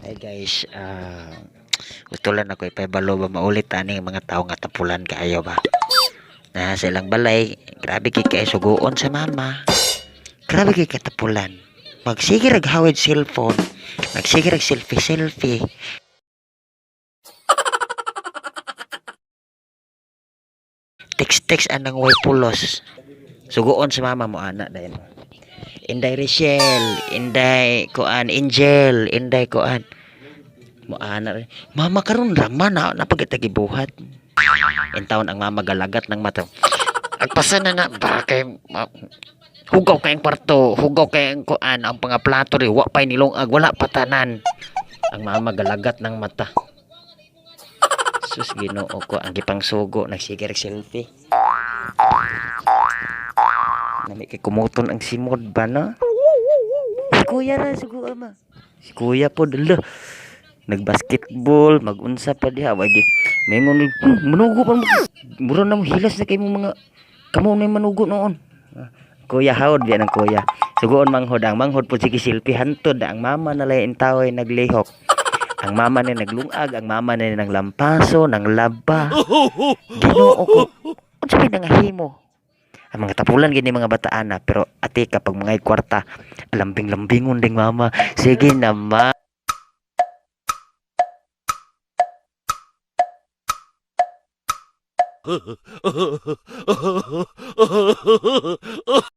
Hey guys, gusto lang ako ipabalo ba maulit ani mga tao nga tapulan kaayo ba. Na silang balay, grabe kay kay suguon sa mama. Grabe kay katapulan. Magsige rag hawid cellphone, magsige rag selfie. Text anang way pulos. Suguon sa mama mo ana dayon. Inday Rachel, Inday Kuan Angel, Inday Kuan mo ana rin. Mama karon raman na napagitagibuhat. In taon ang mama galagat ng mata. Agpasa na ba kay hugaw kayong kwarto, hugaw kayong kuan ang mga plato ri wa pay nilongag wala patanan. Ang mama galagat ng mata. Sus Ginoo ko ang gipang sugo nagsigir selfie. Nami kay kumuton ang simod ba na? Si kuya ra sugo ama. Si kuya po dala. Nagbasketball, magunsa pa diha wagi. Mengon manugo pa mo. Mura na mo hilas na kay mo mga kamo na manugo noon. Kuya hawd biya ng kuya. Sugoon manghod ang manghod po sige silpi hantod ang mama na lain tawoy naglihok. Ang mama ni naglungag, ang mama ni nang lampaso, nang laba. Ginoo ko. Unsa may nangahimo? Ang mga tapulan gini mga bataan na pero ate kapag mga kwarta alambing-lambingon ding mama. Sige na ma.